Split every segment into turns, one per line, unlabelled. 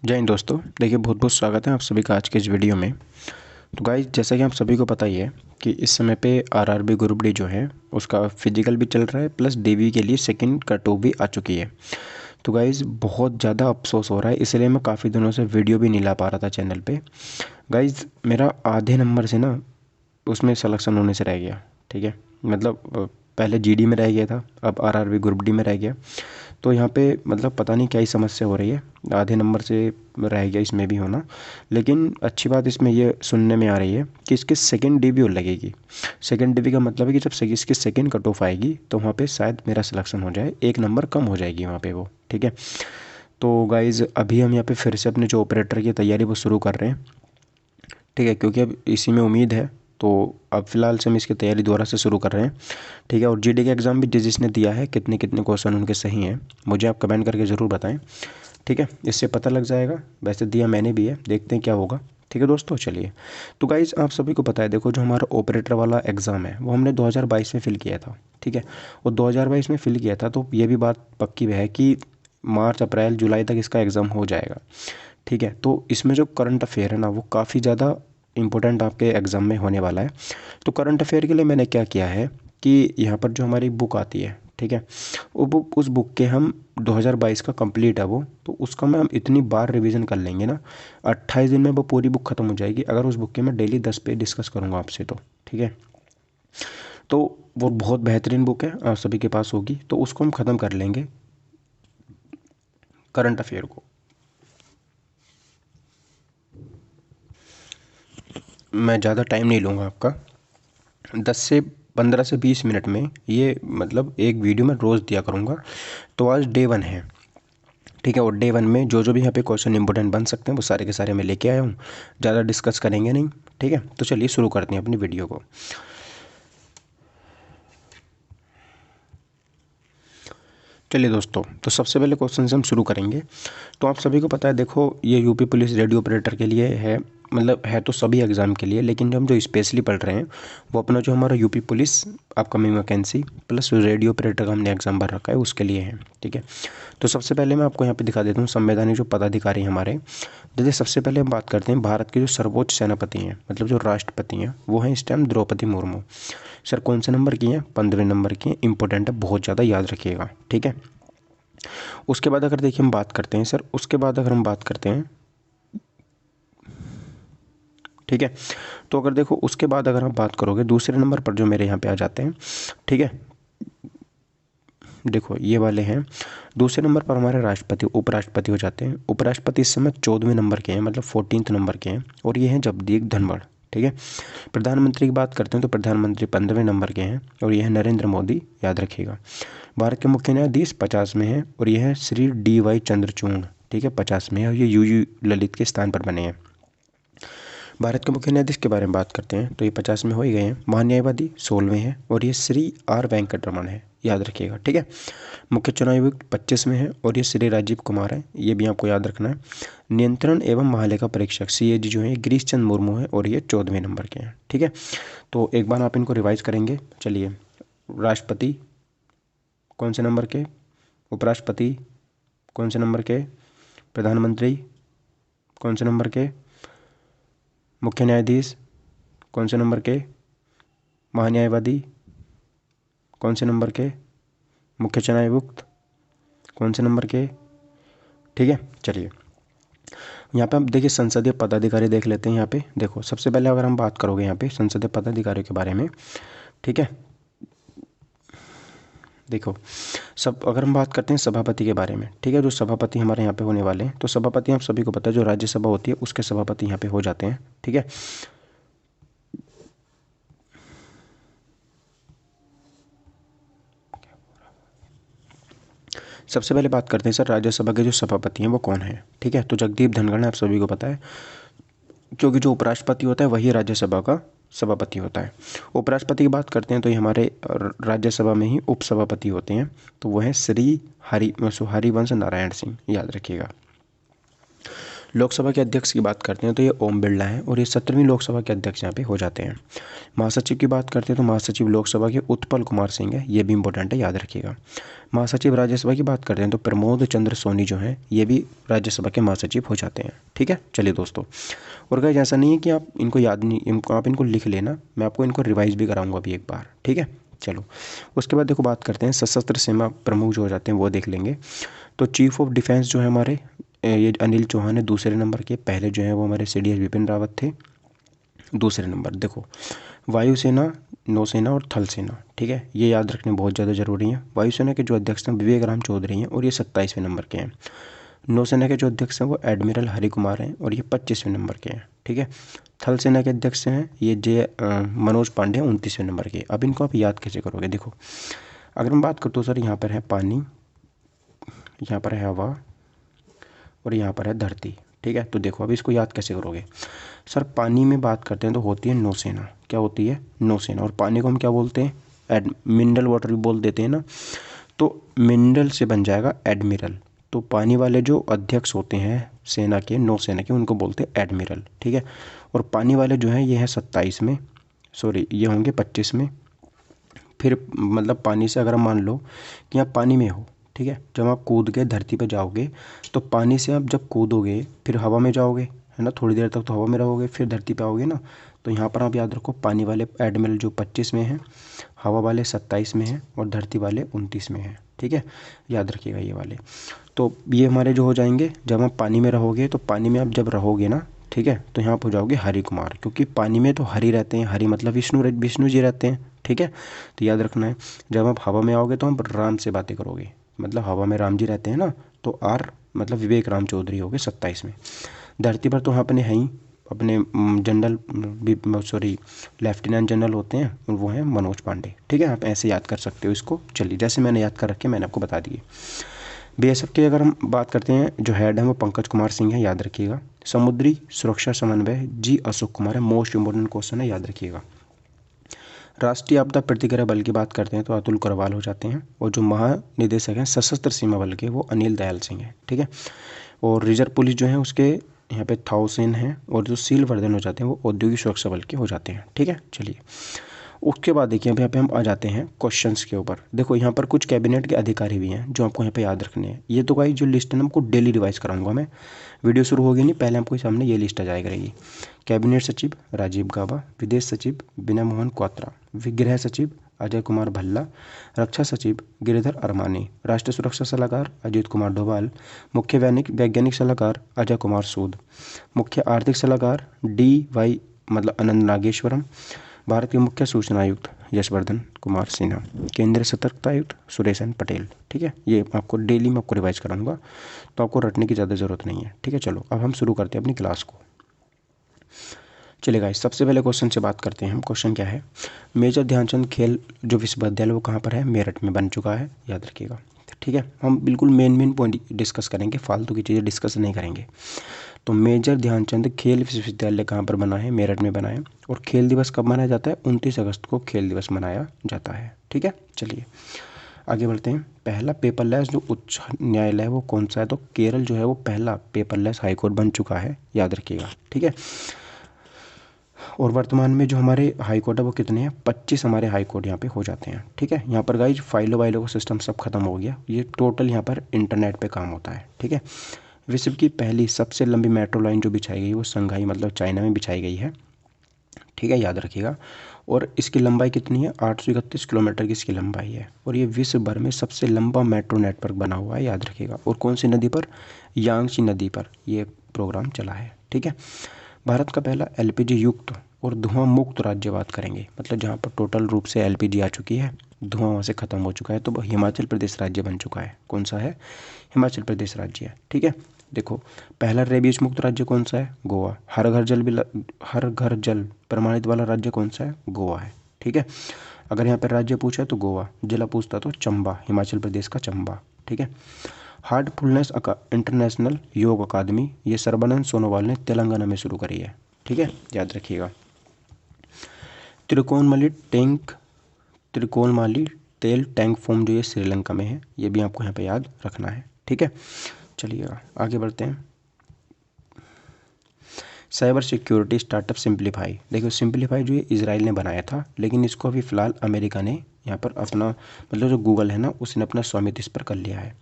जय हिंद दोस्तों। देखिए, बहुत बहुत स्वागत है आप सभी का आज के इस वीडियो में। तो गाइस, जैसा कि आप सभी को पता ही है कि इस समय पे आरआरबी ग्रुप डी जो है उसका फिजिकल भी चल रहा है, प्लस डीवी के लिए सेकंड कट ऑफ भी आ चुकी है। तो गाइस, बहुत ज़्यादा अफसोस हो रहा है, इसलिए मैं काफ़ी दिनों से वीडियो भी नहीं ला पा रहा था चैनल पे। गाइस, मेरा आधे नंबर से ना उसमें सिलेक्शन होने से रह गया। ठीक है, मतलब पहले जीडी में रह गया था, अब आरआरबी ग्रुप डी में रह गया। तो यहाँ पे मतलब पता नहीं क्या ही समस्या हो रही है, आधे नंबर से रह गया इसमें भी होना। लेकिन अच्छी बात इसमें ये सुनने में आ रही है कि इसकी सेकंड डीवी और लगेगी। सेकंड डीवी का मतलब है कि जब इसकी सेकंड कट ऑफ आएगी तो वहाँ पे शायद मेरा सिलेक्शन हो जाए, एक नंबर कम हो जाएगी वहाँ पे वो। ठीक है, तो गाइज़ अभी हम यहाँ पे फिर से अपने जो ऑपरेटर की तैयारी वो शुरू कर रहे हैं। ठीक है, क्योंकि अब इसी में उम्मीद है, तो अब फिलहाल से हम इसकी तैयारी दोबारा से शुरू कर रहे हैं। ठीक है, और जीडी का एग्ज़ाम भी जिसने दिया है, कितने कितने क्वेश्चन उनके सही हैं मुझे आप कमेंट करके ज़रूर बताएं। ठीक है, इससे पता लग जाएगा। वैसे दिया मैंने भी है, देखते हैं क्या होगा। ठीक है दोस्तों, चलिए। तो गाइज़, आप सभी को पता है, देखो, जो हमारा ऑपरेटर वाला एग्ज़ाम है वो हमने 2022 में फ़िल किया था। ठीक है, और 2022 में फ़िल किया था, तो ये भी बात पक्की है कि मार्च अप्रैल जुलाई तक इसका एग्ज़ाम हो जाएगा। ठीक है, तो इसमें जो करंट अफेयर है ना, वो काफ़ी ज़्यादा इंपॉर्टेंट आपके एग्ज़ाम में होने वाला है। तो करंट अफेयर के लिए मैंने क्या किया है कि यहाँ पर जो हमारी बुक आती है, ठीक है, वो बुक, उस बुक के हम 2022 का कंप्लीट है वो, तो उसका मैं हम इतनी बार रिवीजन कर लेंगे ना, 28 दिन में वो पूरी बुक ख़त्म हो जाएगी, अगर उस बुक के मैं डेली 10 पेज डिस्कस करूँगा आपसे तो। ठीक है, तो वो बहुत बेहतरीन बुक है, आप सभी के पास होगी, तो उसको हम ख़त्म कर लेंगे, करंट अफेयर को। मैं ज़्यादा टाइम नहीं लूँगा आपका, 10 से 15 से 20 मिनट में ये मतलब एक वीडियो मैं रोज़ दिया करूँगा। तो आज डे 1 है। ठीक है, और डे 1 में जो जो भी यहाँ पे क्वेश्चन इंपॉर्टेंट बन सकते हैं वो सारे के सारे मैं लेके आया हूँ, ज़्यादा डिस्कस करेंगे नहीं। ठीक है, तो चलिए शुरू करते हैं अपनी वीडियो को। चलिए दोस्तों, तो सबसे पहले क्वेश्चन से हम शुरू करेंगे। तो आप सभी को पता है, देखो, ये यूपी पुलिस रेडियो ऑपरेटर के लिए है, मतलब है तो सभी एग्ज़ाम के लिए, लेकिन जो हम जो स्पेशली पढ़ रहे हैं वो अपना जो हमारा UP police upcoming vacancy plus radio operator का हमने एग्ज़ाम भर रखा है उसके लिए है। ठीक है, तो सबसे पहले मैं आपको यहाँ पे दिखा देता हूँ संवैधानिक जो पदाधिकारी हमारे। जैसे सबसे पहले हम बात करते हैं भारत के जो सर्वोच्च सेनापति हैं, मतलब जो राष्ट्रपति हैं, वो हैं इस टाइम द्रौपदी मुर्मू। सर कौन से नंबर की हैं? 15वें नंबर की हैं। इंपॉर्टेंट है, बहुत ज़्यादा याद रखिएगा। ठीक है, उसके बाद अगर देखिए हम बात करते हैं सर, उसके बाद अगर हम बात करते हैं, ठीक है, तो अगर देखो उसके बाद अगर आप बात करोगे दूसरे नंबर पर जो मेरे यहाँ पे आ जाते हैं, ठीक है, देखो ये वाले हैं। दूसरे नंबर पर हमारे राष्ट्रपति उपराष्ट्रपति हो जाते हैं। उपराष्ट्रपति इस समय 14वें नंबर के हैं, मतलब 14th नंबर के हैं, और ये हैं जगदीप धनखड़। ठीक है, प्रधानमंत्री की बात करते हैं तो प्रधानमंत्री 15वें नंबर के हैं, और ये है नरेंद्र मोदी, याद रखिएगा। भारत के मुख्य न्यायाधीश 50 में हैं, और ये है श्री DY चंद्रचूड़। ठीक है, 50 में है, और ये UU ललित के स्थान पर बने हैं। भारत के मुख्य न्यायाधीश के बारे में बात करते हैं तो ये 50 में हो ही गए हैं। महान्यायवादी 16वें हैं, और ये श्री R वेंकटरमण है, याद रखिएगा। ठीक है, मुख्य चुनाव आयुक्त 25 में है, और ये श्री राजीव कुमार है, ये भी आपको याद रखना है। नियंत्रण एवं महालेखा परीक्षक CAG जो है गिरीश चंद्र मुर्मू है, और ये 14वें नंबर के हैं। ठीक है, तो एक बार आप इनको रिवाइज करेंगे। चलिए, राष्ट्रपति कौन से नंबर के, उपराष्ट्रपति कौन से नंबर के, प्रधानमंत्री कौन से नंबर के, मुख्य न्यायाधीश कौन से नंबर के, महान्यायवादी कौन से नंबर के, मुख्य चुनाव आयुक्त कौन से नंबर के। ठीक है, चलिए यहाँ पे हम देखिए संसदीय पदाधिकारी देख लेते हैं। यहाँ पे देखो, सबसे पहले अगर हम बात करोगे यहाँ पे संसदीय पदाधिकारियों के बारे में, ठीक है, देखो, सब अगर हम बात करते हैं सभापति के बारे में, ठीक है, जो सभापति हमारे यहाँ पे होने वाले हैं, तो सभापति आप सभी को पता है जो राज्यसभा होती है उसके सभापति यहाँ पे हो जाते हैं। ठीक है, सबसे पहले बात करते हैं सर राज्यसभा के जो सभापति हैं वो कौन है। ठीक है, तो जगदीप धनखड़ आप सभी को पता है, क्योंकि जो उपराष्ट्रपति होता है वही राज्यसभा का सभापति होता है। उपराष्ट्रपति की बात करते हैं तो ये हमारे राज्यसभा में ही उपसभापति होते हैं, तो वो हैं श्री हरिवंश नारायण सिंह, याद रखिएगा। लोकसभा के अध्यक्ष की बात करते हैं तो ये ओम बिरला हैं और ये 17वीं लोकसभा के अध्यक्ष यहाँ पे हो जाते हैं। महासचिव की बात करते हैं तो महासचिव लोकसभा के उत्पल कुमार सिंह है, ये भी इंपॉर्टेंट है, याद रखिएगा। महासचिव राज्यसभा की बात करते हैं तो प्रमोद चंद्र सोनी जो हैं ये भी राज्यसभा के महासचिव हो जाते हैं। ठीक है, चलिए दोस्तों। और गाइस ऐसा नहीं है कि आप इनको याद नहीं, आप इनको लिख लेना, मैं आपको इनको रिवाइज भी कराऊंगा अभी एक बार। ठीक है, चलो। उसके बाद देखो बात करते हैं सशस्त्र सेना प्रमुख जो हो जाते हैं वो देख लेंगे। तो चीफ ऑफ डिफेंस जो है हमारे ये अनिल चौहान है दूसरे नंबर के। पहले जो है वो हमारे CDS विपिन रावत थे दूसरे नंबर। देखो वायुसेना, नौसेना और थल सेना, ठीक है, ये याद रखने बहुत ज़्यादा ज़रूरी है। वायुसेना के जो अध्यक्ष हैं विवेक राम चौधरी हैं और ये 27वें नंबर के हैं। नौसेना के जो अध्यक्ष हैं वो एडमिरल हरि कुमार हैं और ये 25वें नंबर के हैं। ठीक है, थल सेना के अध्यक्ष हैं ये मनोज पांडे 29वें नंबर के। अब इनको आप याद कैसे करोगे? देखो अगर हम बात करते हो सर, यहाँ पर है पानी, यहाँ पर है हवा और यहाँ पर है धरती। ठीक है, तो देखो अब इसको याद कैसे करोगे? सर पानी में बात करते हैं तो होती है नौसेना। क्या होती है? नौसेना। और पानी को हम क्या बोलते हैं? मिनरल वाटर भी बोल देते हैं ना। तो मिनरल से बन जाएगा एडमिरल। तो पानी वाले जो अध्यक्ष होते हैं सेना के, नौसेना के, उनको बोलते हैं एडमिरल। ठीक है, और पानी वाले जो हैं ये हैं 27 में, सॉरी ये होंगे 25 में। फिर मतलब पानी से अगर हम मान लो कि आप पानी में हो, ठीक है, जब आप कूद के धरती पे जाओगे तो पानी से आप जब कूदोगे फिर हवा में जाओगे, है ना, थोड़ी देर तक तो हवा में रहोगे, फिर धरती पे आओगे ना। तो यहाँ पर आप याद रखो पानी वाले एडमिरल जो 25 में हैं, हवा वाले 27 में हैं और धरती वाले 29 में हैं। ठीक है, याद रखिएगा ये वाले। तो ये हमारे जो हो जाएंगे, जब आप पानी में रहोगे तो पानी में आप जब रहोगे ना, ठीक है, तो यहाँ पर हो जाओगे हरि कुमार, क्योंकि पानी में तो हरि रहते हैं, हरि मतलब विष्णु जी रहते हैं। ठीक है, तो याद रखना है। जब आप हवा में आओगे तो आप राम से बातें करोगे, मतलब हवा में राम जी रहते हैं ना, तो आर मतलब विवेक राम चौधरी हो गए 27 में। धरती पर तो अपने हैं ही अपने जनरल, सॉरी लेफ्टिनेंट जनरल होते हैं, वो हैं मनोज पांडे। ठीक है, आप ऐसे याद कर सकते हो इसको। चलिए, जैसे मैंने याद कर रखे मैंने आपको बता दिए। BSF की अगर हम बात करते हैं, जो हेड है वो पंकज कुमार सिंह है, याद रखिएगा। समुद्री सुरक्षा समन्वय जी अशोक कुमार है, मोस्ट इंपोर्टेंट क्वेश्चन है, याद रखिएगा। राष्ट्रीय आपदा प्रतिक्रिया बल की बात करते हैं तो अतुल करवाल हो जाते हैं। और जो महानिदेशक हैं सशस्त्र सीमा बल के, वो अनिल दयाल सिंह हैं। ठीक है, और रिजर्व पुलिस जो है उसके यहाँ पे थाउसेन हैं। और जो सील वर्धन हो जाते हैं वो औद्योगिक सुरक्षा बल के हो जाते हैं। ठीक है, चलिए उसके बाद देखिए यहाँ पे हम आ जाते हैं क्वेश्चंस के ऊपर। देखो यहाँ पर कुछ कैबिनेट के अधिकारी भी हैं जो आपको यहाँ पे याद रखने हैं। ये तो भाई जो लिस्ट है ना, हमको डेली रिवाइज कराऊंगा मैं, वीडियो शुरू होगी नहीं पहले आपको सामने ये लिस्ट आ जाएगी रहेगी। कैबिनेट सचिव राजीव गाबा, विदेश सचिव बिना मोहन क्वात्रा, गृह सचिव अजय कुमार भल्ला, रक्षा सचिव गिरिधर अरमानी, राष्ट्रीय सुरक्षा सलाहकार अजीत कुमार डोभाल, मुख्य वैज्ञानिक सलाहकार अजय कुमार सूद, मुख्य आर्थिक सलाहकार DY मतलब अनंत नागेश्वरम, भारत के मुख्य सूचना आयुक्त यशवर्धन कुमार सिन्हा, केंद्रीय सतर्कता आयुक्त सुरेशन पटेल। ठीक है, ये आपको डेली में आपको रिवाइज कराऊंगा, तो आपको रटने की ज़्यादा ज़रूरत नहीं है। ठीक है, चलो अब हम शुरू करते हैं अपनी क्लास को। चलिए गाइस, सबसे पहले क्वेश्चन से बात करते हैं हम। क्वेश्चन क्या है? मेजर ध्यानचंद खेल जो विश्वविद्यालय वो कहाँ पर है? मेरठ में बन चुका है, याद रखिएगा। ठीक है, हम बिल्कुल मेन पॉइंट डिस्कस करेंगे, फालतू की चीज़ें डिस्कस नहीं करेंगे। तो मेजर ध्यानचंद खेल विश्वविद्यालय कहाँ पर बना है? मेरठ में बना है। और खेल दिवस कब मनाया जाता है? 29 अगस्त को खेल दिवस मनाया जाता है। ठीक है, चलिए आगे बढ़ते हैं। पहला पेपरलेस जो उच्च न्यायालय है वो कौन सा है? तो केरल जो है वो पहला पेपरलेस हाईकोर्ट बन चुका है, याद रखिएगा। ठीक है, और वर्तमान में जो हमारे हाई कोर्ट है वो कितने हैं? 25 हमारे हाई कोर्ट यहाँ पे हो जाते हैं। ठीक है, यहाँ पर गाइज फाइलों का सिस्टम सब खत्म हो गया, ये टोटल यहाँ पर इंटरनेट पे काम होता है। ठीक है, विश्व की पहली सबसे लंबी मेट्रो लाइन जो बिछाई गई वो संघाई मतलब चाइना में बिछाई गई है। ठीक है, याद रखिएगा। और इसकी लंबाई कितनी है? 831 किलोमीटर की इसकी लंबाई है। और ये विश्व भर में सबसे लंबा मेट्रो नेटवर्क बना हुआ है, याद रखिएगा। और कौन सी नदी पर? यांगची नदी पर ये प्रोग्राम चला है। ठीक है, भारत का पहला LPG युक्त और धुआं मुक्त राज्य बात करेंगे, मतलब जहाँ पर टोटल रूप से LPG आ चुकी है, धुआं वहाँ से ख़त्म हो चुका है, तो वो हिमाचल प्रदेश राज्य बन चुका है। कौन सा है? हिमाचल प्रदेश राज्य है। ठीक है, देखो पहला रेबीज मुक्त राज्य कौन सा है? गोवा। हर घर जल प्रमाणित वाला राज्य कौन सा है? गोवा है। ठीक है, अगर यहाँ पर राज्य पूछा तो गोवा, जिला पूछता तो चंबा, हिमाचल प्रदेश का चंबा। ठीक है, हार्टफुलनेस इंटरनेशनल योग अकादमी ये सर्बानंद सोनोवाल ने तेलंगाना में शुरू करी है। ठीक है, याद रखिएगा। त्रिकोणमाली तेल टैंक फॉर्म जो ये श्रीलंका में है, ये भी आपको यहाँ पे याद रखना है। ठीक है, चलिएगा आगे बढ़ते हैं। Cyber security startup simplify. देखो सिंप्लीफाई जो ये इजराइल ने बनाया था, लेकिन इसको अभी फ़िलहाल अमेरिका ने यहाँ पर अपना मतलब जो गूगल है ना उसने अपना स्वामित्व इस पर कर लिया है।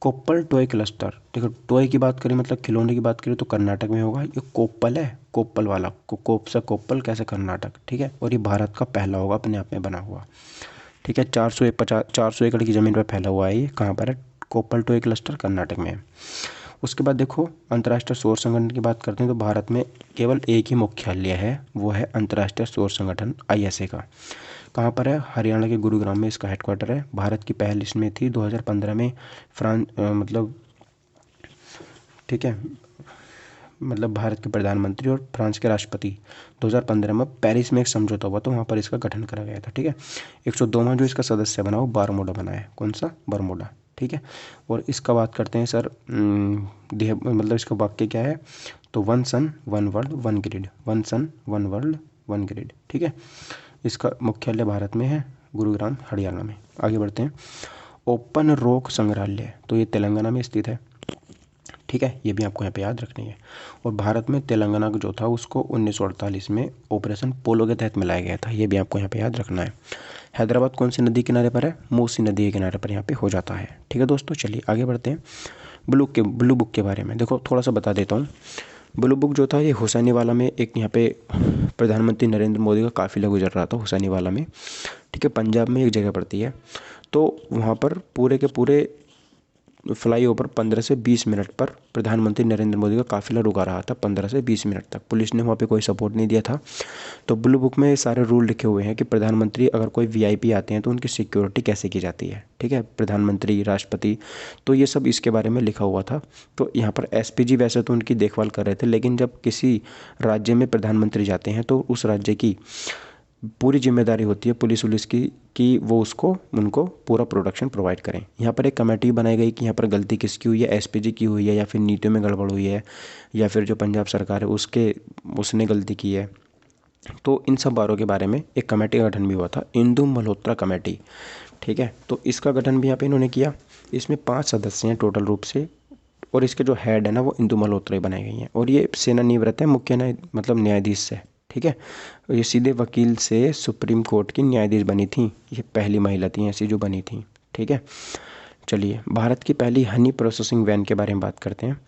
कोप्पल टॉय क्लस्टर, देखो टॉय की बात करें मतलब खिलौने की बात करें तो कर्नाटक में होगा। ये कोप्पल है, कोप्पल वाला कोप से कोप्पल कैसे कर्नाटक, ठीक है। और ये भारत का पहला होगा अपने आप में बना हुआ, ठीक है। 400 एकड़ की ज़मीन पर फैला हुआ है। ये कहाँ पर है? कोप्पल टॉय क्लस्टर कर्नाटक में है। उसके बाद देखो अंतर्राष्ट्रीय सौर संगठन की बात करते हैं तो भारत में केवल एक ही मुख्यालय है, वो है अंतर्राष्ट्रीय सौर संगठन ISA का। कहाँ पर है? हरियाणा के गुरुग्राम में इसका हेडक्वार्टर है। भारत की पहल इसमें थी 2015 में मतलब ठीक है, मतलब भारत के प्रधानमंत्री और फ्रांस के राष्ट्रपति 2015 में पेरिस में एक समझौता हुआ तो वहाँ पर इसका गठन करा गया था, ठीक है। 102वां जो इसका सदस्य बना वो बारमूडा बना है। कौन सा? बरमूडा, ठीक है। और इसका बात करते हैं सर, मतलब इसका वाक्य क्या है? तो one sun one world one grid, one sun one world one grid, ठीक है। इसका मुख्यालय भारत में है, गुरुग्राम हरियाणा में। आगे बढ़ते हैं। ओपन रोक संग्रहालय, तो ये तेलंगाना में स्थित है, ठीक है। ये भी आपको यहाँ पे याद रखनी है। और भारत में तेलंगाना जो था उसको 1948 में ऑपरेशन पोलो के तहत मिलाया गया था। ये भी आपको यहाँ पे याद रखना है। हैदराबाद कौन सी नदी किनारे पर है? मूसी नदी के किनारे पर यहाँ पे हो जाता है, ठीक है दोस्तों। चलिए आगे बढ़ते हैं। ब्लू बुक के बारे में देखो थोड़ा सा बता देता हूँ। ब्लू बुक जो था ये हुसैनीवाला में एक यहाँ पे प्रधानमंत्री नरेंद्र मोदी का काफिला गुजर रहा था हुसैनीवाला में, ठीक है। पंजाब में एक जगह पड़ती है, तो वहाँ पर पूरे के पूरे फ्लाईओवर 15 से 20 मिनट पर प्रधानमंत्री नरेंद्र मोदी का काफिला रुका रहा था। 15 से 20 मिनट तक पुलिस ने वहाँ पे कोई सपोर्ट नहीं दिया था। तो ब्लू बुक में सारे रूल लिखे हुए हैं कि प्रधानमंत्री अगर कोई VIP आते हैं तो उनकी सिक्योरिटी कैसे की जाती है, ठीक है। प्रधानमंत्री, राष्ट्रपति, तो ये सब इसके बारे में लिखा हुआ था। तो यहाँ पर SPG वैसे तो उनकी देखभाल कर रहे थे, लेकिन जब किसी राज्य में प्रधानमंत्री जाते हैं तो उस राज्य की पूरी जिम्मेदारी होती है पुलिस की कि वो उनको पूरा प्रोटेक्शन प्रोवाइड करें। यहाँ पर एक कमेटी बनाई गई कि यहाँ पर गलती किसकी हुई है, SPG की हुई है या फिर नीतियों में गड़बड़ हुई है या फिर जो पंजाब सरकार है उसने गलती की है। तो इन सब बारों के बारे में एक कमेटी का गठन भी हुआ था, इंदु मल्होत्रा कमेटी, ठीक है। तो इसका गठन भी यहाँ पे इन्होंने किया। इसमें 5 सदस्य हैं टोटल रूप से, और इसके जो हेड है ना वो इंदु मल्होत्रा ही बनाई गई हैं। और ये सेवानिवृत्त है मुख्य न्यायाधीश से, ठीक है। और ये सीधे वकील से सुप्रीम कोर्ट की न्यायाधीश बनी थी। ये पहली महिला थी ऐसी जो बनी थी, ठीक है। चलिए भारत की पहली हनी प्रोसेसिंग वैन के बारे में बात करते हैं।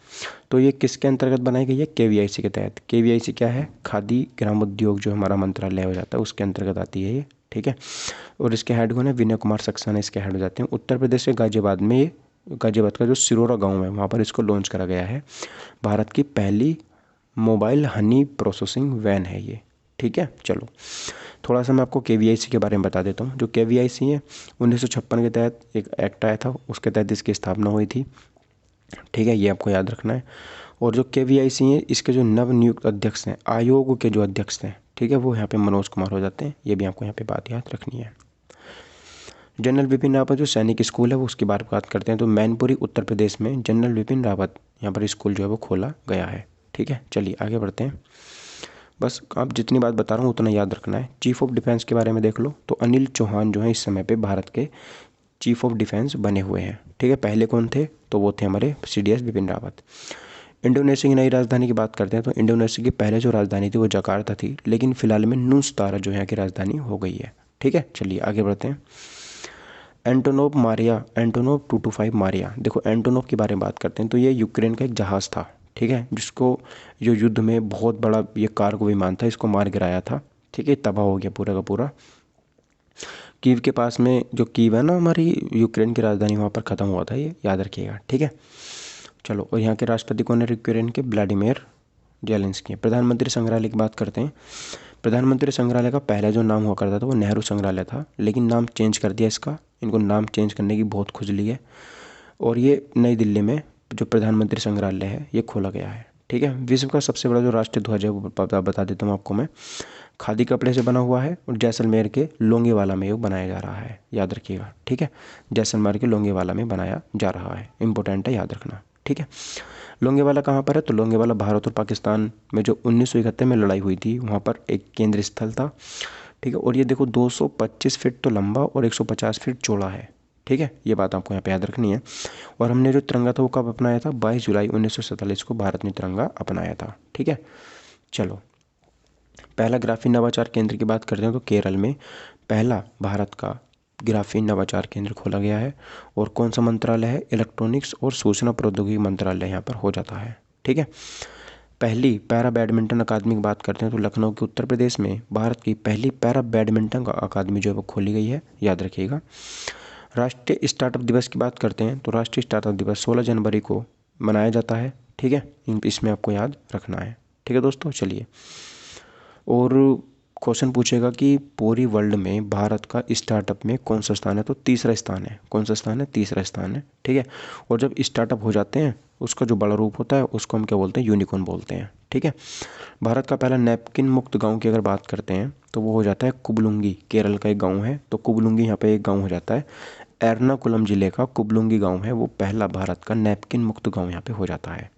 तो ये किसके अंतर्गत बनाई गई है? KVIC के तहत। KVIC क्या है? खादी ग्रामोद्योग जो हमारा मंत्रालय हो जाता है उसके अंतर्गत आती है ये, ठीक है। और इसके हेड कौन है? विनय कुमार सक्सेना इसके हेड हो जाते हैं। उत्तर प्रदेश के गाजियाबाद में ये, गाजियाबाद का जो सिरोरा गाँव है वहाँ पर इसको लॉन्च करा गया है। भारत की पहली मोबाइल हनी प्रोसेसिंग वैन है ये, ठीक है। चलो थोड़ा सा मैं आपको KVIC के बारे में बता देता हूँ। जो KVIC है 1956 के तहत एक एक्ट आया था, उसके तहत इसकी स्थापना हुई थी, ठीक है। ये आपको याद रखना है। और जो KVIC है इसके जो नवनियुक्त अध्यक्ष हैं, आयोग के जो अध्यक्ष हैं, ठीक है, वो यहाँ पे मनोज कुमार हो जाते हैं। ये भी आपको यहाँ पे बात याद रखनी है। जनरल बिपिन रावत जो सैनिक स्कूल है वो उसकी बात करते हैं। तो मैनपुरी उत्तर प्रदेश में जनरल बिपिन रावत यहाँ पर स्कूल जो है वो खोला गया है, ठीक है। चलिए आगे बढ़ते हैं। बस आप जितनी बात बता रहा हूँ उतना याद रखना है। चीफ ऑफ डिफेंस के बारे में देख लो। तो अनिल चौहान जो है इस समय पे भारत के चीफ ऑफ डिफेंस बने हुए हैं, ठीक है। पहले कौन थे? तो वो थे हमारे CDS बिपिन रावत। इंडोनेशिया की नई राजधानी की बात करते हैं। तो इंडोनेशिया की पहले जो राजधानी थी वो जकार्ता थी, लेकिन फिलहाल में नूस्तारा जो यहाँ की राजधानी हो गई है, ठीक है। चलिए आगे बढ़ते हैं। एंटोनोव 225 मारिया, देखो एंटोनोव के बारे में बात करते हैं। तो ये यूक्रेन का एक जहाज़ था, ठीक है, जिसको जो युद्ध में बहुत बड़ा ये कार्गो विमान था, इसको मार गिराया था, ठीक है। तबाह हो गया पूरा का पूरा। कीव के पास में जो कीव है ना हमारी यूक्रेन की राजधानी, वहाँ पर ख़त्म हुआ था, ये याद रखिएगा, ठीक है। चलो और यहाँ के राष्ट्रपति कौन है यूक्रेन के? Vladimir Zelensky. प्रधानमंत्री संग्रहालय की बात करते हैं। प्रधानमंत्री संग्रहालय का पहला जो नाम हुआ करता था वो नेहरू संग्रहालय था, लेकिन नाम चेंज कर दिया इसका। इनको नाम चेंज करने की बहुत खुजली है। और ये नई दिल्ली में जो प्रधानमंत्री संग्रहालय है ये खोला गया है, ठीक है। विश्व का सबसे बड़ा जो राष्ट्रीय ध्वज है वो बता देता हूँ आपको मैं। खादी कपड़े से बना हुआ है और जैसलमेर के लोंगेवाला में ये बनाया जा रहा है, याद रखिएगा, ठीक है। जैसलमेर के लोंगेवाला में बनाया जा रहा है, इंपॉर्टेंट है, याद रखना, ठीक है। लोंगेवाला कहाँ पर है? तो लोंगेवाला भारत और पाकिस्तान में जो 1971 में लड़ाई हुई थी वहाँ पर एक केंद्र स्थल था, ठीक है। और ये देखो 225 फीट तो लंबा और 150 फीट चौड़ा है, ठीक है। ये बात आपको यहाँ पे याद रखनी है। और हमने जो तिरंगा था वो कब अपनाया था? 22 जुलाई 1947 को भारत ने तिरंगा अपनाया था, ठीक है। चलो, पहला ग्राफीन नवाचार केंद्र की बात करते हैं तो केरल में पहला भारत का ग्राफीन नवाचार केंद्र खोला गया है। और कौन सा मंत्रालय है? इलेक्ट्रॉनिक्स और सूचना प्रौद्योगिकी मंत्रालय यहाँ पर हो जाता है। ठीक है। पहली पैरा बैडमिंटन अकादमी की बात करते हैं तो लखनऊ के उत्तर प्रदेश में भारत की पहली पैरा बैडमिंटन अकादमी जो है वो खोली गई है, याद रखिएगा। राष्ट्रीय स्टार्टअप दिवस की बात करते हैं तो राष्ट्रीय स्टार्टअप दिवस 16 जनवरी को मनाया जाता है। ठीक है, इसमें आपको याद रखना है। ठीक है दोस्तों, चलिए। और क्वेश्चन पूछेगा कि पूरी वर्ल्ड में भारत का स्टार्टअप में कौन सा स्थान है? तो तीसरा स्थान है। कौन सा स्थान है? तीसरा स्थान है। ठीक है। और जब स्टार्टअप हो जाते हैं उसका जो बड़ा रूप होता है उसको हम क्या बोलते हैं? यूनिकॉर्न बोलते हैं। ठीक है। भारत का पहला नैपकिन मुक्त गांव की अगर बात करते हैं तो वो हो जाता है कुबलुंगी, केरल का एक गांव है। तो कुबलुंगी यहाँ पे एक गांव हो जाता है। एर्नाकुलम जिले का कुबलुंगी गांव है, वो पहला भारत का नैपकिन मुक्त गांव यहाँ पे हो जाता है।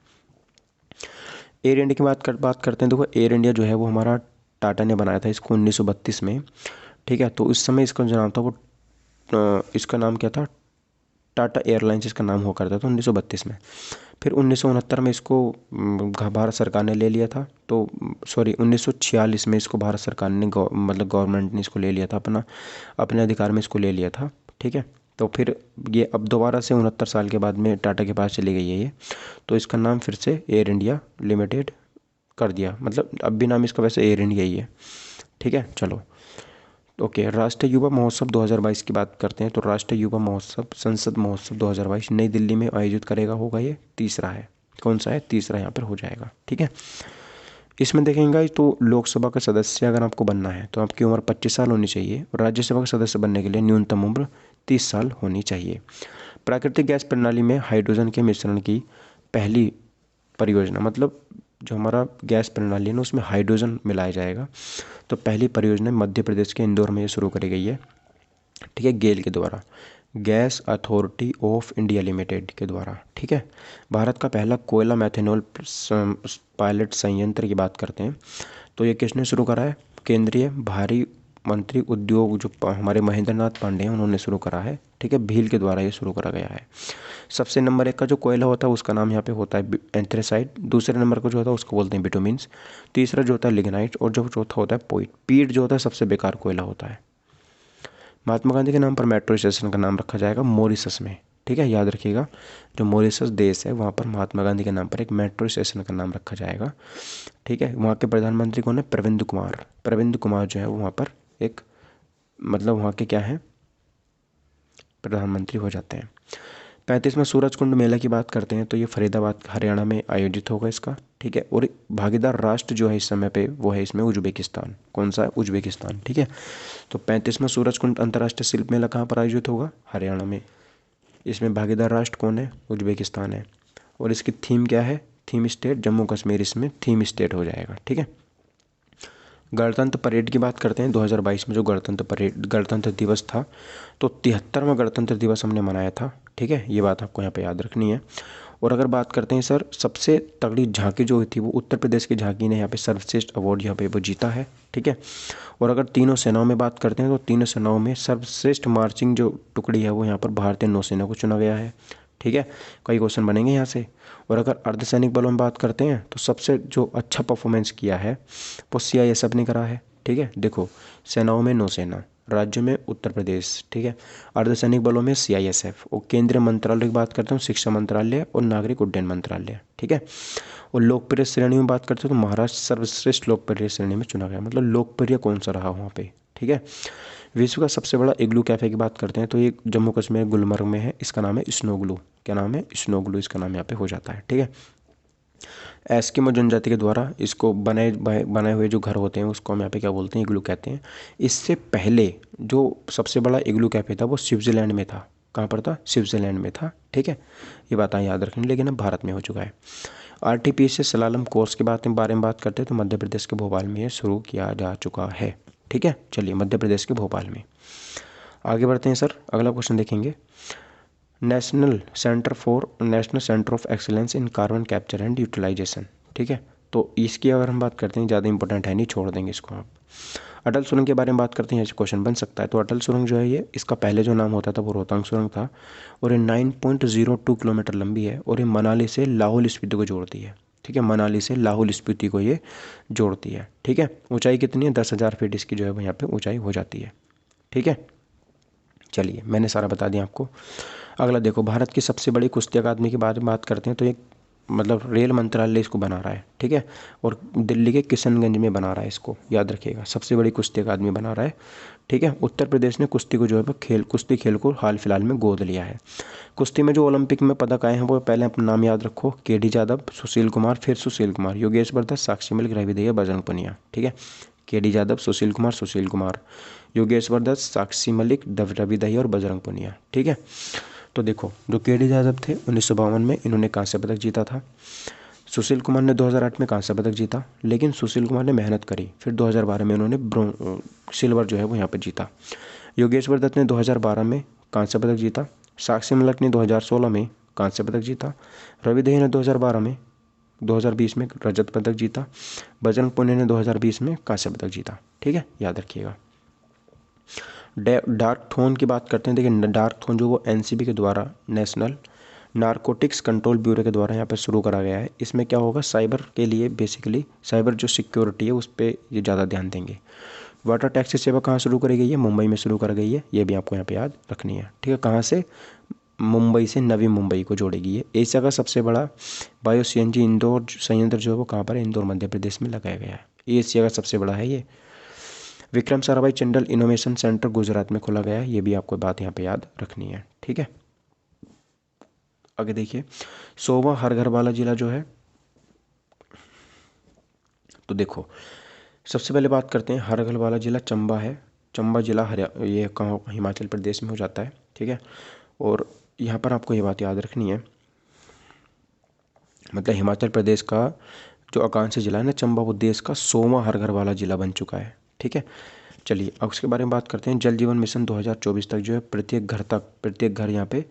एयर इंडिया की बात करते हैं। देखो, एयर इंडिया जो है वो हमारा टाटा ने बनाया था इसको 1932 में। ठीक है। तो उस समय इसका जो नाम था वो इसका नाम क्या था? टाटा एयरलाइंस इसका नाम हुआ करता था 1932 में। फिर 1969 में इसको भारत सरकार ने ले लिया था। तो सॉरी 1946 में इसको भारत सरकार ने मतलब गवर्नमेंट ने इसको ले लिया था, अपने अधिकार में इसको ले लिया था। ठीक है। तो फिर ये अब दोबारा से 69 साल के बाद में टाटा के पास चली गई है ये। तो इसका नाम फिर से एयर इंडिया लिमिटेड कर दिया, मतलब अब भी नाम इसका वैसे एयर इंडिया ही है। ठीक है, चलो। ओके, राष्ट्रीय युवा महोत्सव 2022 की बात करते हैं तो राष्ट्रीय युवा महोत्सव संसद महोत्सव 2022 नई दिल्ली में आयोजित करेगा, होगा ये तीसरा है। कौन सा है? तीसरा यहाँ पर हो जाएगा। ठीक है। इसमें देखेंगे तो लोकसभा का सदस्य अगर आपको बनना है तो आपकी उम्र 25 साल होनी चाहिए और राज्यसभा का सदस्य बनने के लिए न्यूनतम उम्र 30 साल होनी चाहिए। प्राकृतिक गैस प्रणाली में हाइड्रोजन के मिश्रण की पहली परियोजना, मतलब जो हमारा गैस प्रणाली है ना उसमें हाइड्रोजन मिलाया जाएगा, तो पहली परियोजना मध्य प्रदेश के इंदौर में ये शुरू करी गई है। ठीक है, गेल के द्वारा, gas authority of India limited के द्वारा। ठीक है। भारत का पहला कोयला मैथेनॉल पायलट संयंत्र की बात करते हैं तो ये किसने शुरू करा है? केंद्रीय भारी मंत्री उद्योग जो हमारे महेंद्र नाथ पांडे हैं उन्होंने शुरू करा है। ठीक है, भील के द्वारा ये शुरू करा गया है। सबसे नंबर 1 का जो कोयला होता है उसका नाम यहाँ पे होता है एंथ्रेसाइट। दूसरे नंबर का जो होता है उसको बोलते हैं बिटुमिन्स। तीसरा जो होता है लिग्नाइट। और जो चौथा होता है पोइट। पीट जो होता है सबसे बेकार कोयला होता है। महात्मा गांधी के नाम पर मेट्रो स्टेशन का नाम रखा जाएगा मॉरिशस में। ठीक है, याद रखिएगा, जो मॉरिशस देश है वहाँ पर महात्मा गांधी के नाम पर एक मेट्रो स्टेशन का नाम रखा जाएगा। ठीक है। वहाँ के प्रधानमंत्री कौन है? प्रविंद कुमार। प्रविंद कुमार जो है वो वहाँ पर एक मतलब वहाँ के क्या है? प्रधानमंत्री हो जाते हैं। 35वां सूरज कुंड मेला की बात करते हैं तो ये फरीदाबाद हरियाणा में आयोजित होगा इसका। ठीक है। और भागीदार राष्ट्र जो है इस समय पे वो है इसमें उज्बेकिस्तान। कौन सा है? उज्बेकिस्तान। ठीक है। तो 35वां सूरज कुंड अंतर्राष्ट्रीय शिल्प मेला कहाँ पर आयोजित होगा? हरियाणा में। इसमें भागीदार राष्ट्र कौन है? उज्बेकिस्तान है। और इसकी थीम क्या है? थीम स्टेट जम्मू कश्मीर इसमें थीम स्टेट हो जाएगा। ठीक है। गणतंत्र परेड की बात करते हैं। 2022 में जो गणतंत्र दिवस था तो 73वां गणतंत्र दिवस हमने मनाया था। ठीक है, ये बात आपको यहाँ पे याद रखनी है। और अगर बात करते हैं सर, सबसे तगड़ी झांकी जो हुई थी वो उत्तर प्रदेश की झांकी ने यहाँ पे सर्वश्रेष्ठ अवार्ड यहाँ पे वो जीता है। ठीक है। और अगर तीनों सेनाओं में बात करते हैं तो तीनों सेनाओं में सर्वश्रेष्ठ मार्चिंग जो टुकड़ी है वो यहाँ पर भारतीय नौसेना को चुना गया है। ठीक है, कई क्वेश्चन बनेंगे यहाँ से। और अगर अर्धसैनिक बलों में बात करते हैं तो सबसे जो अच्छा परफॉर्मेंस किया है वो CISF ने करा है। ठीक है, देखो, सेनाओं में नौसेना, राज्यों में उत्तर प्रदेश। ठीक है, अर्धसैनिक बलों में CISF। और केंद्रीय मंत्रालय की बात करते हैं शिक्षा मंत्रालय और नागरिक उड्डयन मंत्रालय। ठीक है। और लोकप्रिय श्रेणी में बात करते हैं तो महाराष्ट्र सर्वश्रेष्ठ लोकप्रिय श्रेणी में चुना गया, मतलब लोकप्रिय कौन सा रहा वहाँ पे। ठीक है। विश्व का सबसे बड़ा इग्लू कैफ़े की बात करते हैं तो ये जम्मू कश्मीर गुलमर्ग में है। इसका नाम है स्नोग्लू। क्या नाम है? स्नोग्लू इसका नाम यहाँ पे हो जाता है। ठीक है। एस्किमो जनजाति के द्वारा इसको बनाए हुए जो घर होते हैं उसको हम यहाँ पे क्या बोलते हैं? इग्लू कहते हैं। इससे पहले जो सबसे बड़ा इग्लू कैफ़े था वो स्विट्ज़रलैंड में था। कहाँ पर था? स्विट्ज़रलैंड में था। ठीक है, ये बात याद रखनी, लेकिन अब भारत में हो चुका है। RTPC स्लालम कोर्स के बारे में बात करते हैं तो मध्य प्रदेश के भोपाल में ये शुरू किया जा चुका है। ठीक है, चलिए, मध्य प्रदेश के भोपाल में आगे बढ़ते हैं सर। अगला क्वेश्चन देखेंगे, national centre of excellence in carbon capture and utilisation. ठीक है, तो इसकी अगर हम बात करते हैं, ज़्यादा इंपॉर्टेंट है नहीं, छोड़ देंगे इसको आप। अटल सुरंग के बारे में बात करते हैं, ऐसे क्वेश्चन बन सकता है। तो अटल सुरंग जो है ये, इसका पहले जो नाम होता था वो रोहतांग सुरंग था और ये 9.02 किलोमीटर लंबी है और ये मनाली से लाहौल स्पीति को जोड़ती है। ठीक है, मनाली से लाहौल स्पीति को ये जोड़ती है। ठीक है, ऊंचाई कितनी है, 10,000 फीट इसकी जो है वो यहाँ पे ऊंचाई हो जाती है। ठीक है, चलिए मैंने सारा बता दिया आपको। अगला देखो, भारत की सबसे बड़ी कुश्ती अकादमी के बारे में बात करते हैं तो एक मतलब रेल मंत्रालय इसको बना रहा है। ठीक है, और दिल्ली के किशनगंज में बना रहा है, इसको याद रखिएगा, सबसे बड़ी कुश्ती अकादमी बना रहा है। ठीक है, उत्तर प्रदेश ने कुश्ती को जो है वो कुश्ती खेल को हाल फिलहाल में गोद लिया है। कुश्ती में जो ओलंपिक में पदक आए हैं वो पहले अपना नाम याद रखो, के.डी. यादव, सुशील कुमार, फिर सुशील कुमार, योगेश्वर दत्त, साक्षी मलिक, रवि दहिया, बजरंग पुनिया। ठीक है, के.डी. यादव, सुशील कुमार, योगेश्वर दत्त, साक्षी मलिक, रवि दहिया और बजरंग पुनिया। ठीक है, तो देखो जो के.डी. यादव थे 1952 में इन्होंने कांस्य पदक जीता था। सुशील कुमार ने 2008 में कांस्य पदक जीता, लेकिन सुशील कुमार ने मेहनत करी, फिर 2012 में उन्होंने सिल्वर जो है वो यहाँ पर जीता। योगेश्वर दत्त ने 2012 में कांस्य पदक जीता, साक्षी मलिक ने 2016 में कांस्य पदक जीता, रवि दहिया ने 2020 में रजत पदक जीता, बजरंग पुनिया ने 2020 में कांस्य पदक जीता। ठीक है, याद रखिएगा। डार्क थोन की बात करते हैं। देखिए डार्क थोन जो वो एनसीबी के द्वारा, नेशनल नारकोटिक्स कंट्रोल ब्यूरो के द्वारा यहाँ पर शुरू करा गया है। इसमें क्या होगा, साइबर के लिए बेसिकली साइबर जो सिक्योरिटी है उस पर ये ज़्यादा ध्यान देंगे। वाटर टैक्सी सेवा कहाँ शुरू करी गई है, मुंबई में शुरू कर गई है, ये भी आपको यहाँ पे याद रखनी है। ठीक है, कहाँ से, मुंबई से नवी मुंबई को जोड़ेगी ये। एशिया का सबसे बड़ा बायो सीएनजी इंदौर संयंत्र जो है वो कहाँ पर है, इंदौर मध्य प्रदेश में लगाया गया है, एशिया का सबसे बड़ा है ये। विक्रम साराभाई चिंडल इनोवेशन सेंटर गुजरात में खोला गया है, ये भी आपको बात यहाँ पे याद रखनी है। ठीक है, आगे देखिए 100वां हर घर वाला जिला जो है, तो देखो सबसे पहले बात करते हैं हर घर वाला जिला चंबा है। चंबा जिला ये कहाँ, हिमाचल प्रदेश में हो जाता है। ठीक है, और यहाँ पर आपको ये बात याद रखनी है, मतलब हिमाचल प्रदेश का जो आकांक्षी जिला है ना चंबा, वो देश का 100वां हर घर वाला जिला बन चुका है। ठीक है, चलिए अब उसके बारे में बात करते हैं। जल जीवन मिशन 2024 तक जो है प्रत्येक घर यहाँ पे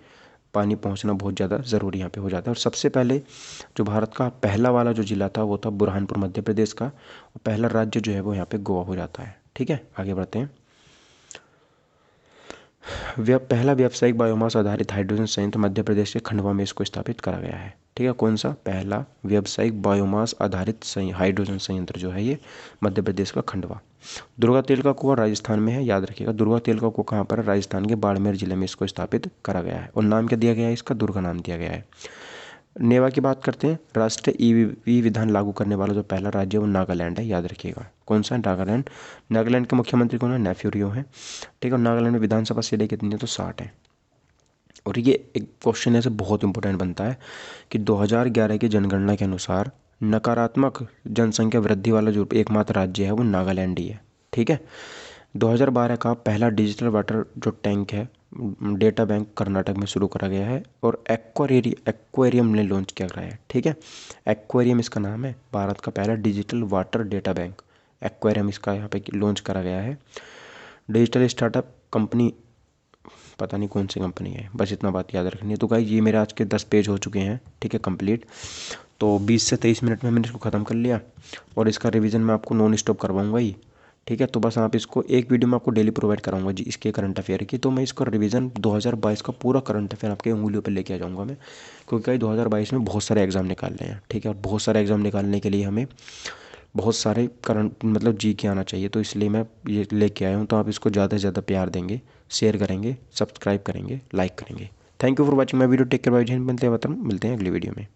पानी पहुँचना बहुत ज़्यादा ज़रूरी यहाँ पे हो जाता है। और सबसे पहले जो भारत का पहला वाला जो जिला था वो था बुरहानपुर मध्य प्रदेश का, और पहला राज्य जो है वो यहाँ पे गोवा हो जाता है। ठीक है, आगे बढ़ते हैं। पहला व्यावसायिक बायोमास आधारित हाइड्रोजन संयंत्र मध्य प्रदेश के खंडवा में इसको स्थापित करा गया है। ठीक है, कौन सा, पहला व्यावसायिक बायोमास आधारित हाइड्रोजन संयंत्र जो है ये मध्य प्रदेश का खंडवा। दुर्गा तेल का कुआं राजस्थान में है, याद रखिएगा। दुर्गा तेल का कुआं कहाँ पर है, राजस्थान के बाड़मेर जिले में इसको स्थापित करा गया है। और नाम क्या दिया गया है इसका, दुर्गा नाम दिया गया है। नेवा की बात करते हैं। राष्ट्रीय ईवी विधान लागू करने वाला जो पहला राज्य है वो नागालैंड है, याद रखिएगा। कौन सा है, नागालैंड। नागालैंड के मुख्यमंत्री कौन है, नेफ्यू रियो है। ठीक है, नागालैंड में विधानसभा सीटें कितनी है, तो 60 है। और ये एक क्वेश्चन ऐसे बहुत इंपॉर्टेंट बनता है कि 2011 की जनगणना के अनुसार नकारात्मक जनसंख्या वृद्धि वाला जो एकमात्र राज्य है वो नागालैंड ही है। ठीक है, 2012 का पहला डिजिटल वाटर जो टैंक है, डेटा बैंक कर्नाटक में शुरू करा गया है। और एक्वेरियम ने लॉन्च किया गया है। ठीक है, एक्वेरियम इसका नाम है, भारत का पहला digital water data bank aquarium इसका यहाँ पे लॉन्च करा गया है। डिजिटल स्टार्टअप कंपनी, पता नहीं कौन सी कंपनी है, बस इतना बात याद रखनी है। तो गाइस ये मेरे आज के 10 पेज हो चुके हैं। ठीक है, कंप्लीट। तो 20 से 23 मिनट में मैंने इसको ख़त्म कर लिया, और इसका रिवीजन मैं आपको नॉन स्टॉप करवाऊंगा ही। ठीक है, तो बस आप इसको एक वीडियो में आपको डेली प्रोवाइड कराऊंगा जी इसके करंट अफेयर की। तो मैं इसका रिवीजन 2022 का पूरा करंट अफेयर आपके उंगलियों पर लेके आ जाऊँगा मैं, क्योंकि 2022 में बहुत सारे एग्जाम निकालने हैं। ठीक है, और बहुत सारे एग्जाम निकालने के लिए हमें बहुत सारे करंट मतलब जी के आना चाहिए, तो इसलिए मैं ये लेके आया हूँ। तो आप इसको ज़्यादा से ज़्यादा प्यार देंगे, शेयर करेंगे, सब्सक्राइब करेंगे, लाइक करेंगे। Thank you for watching my video. Take care, bye, मिलते हैं अगली वीडियो में।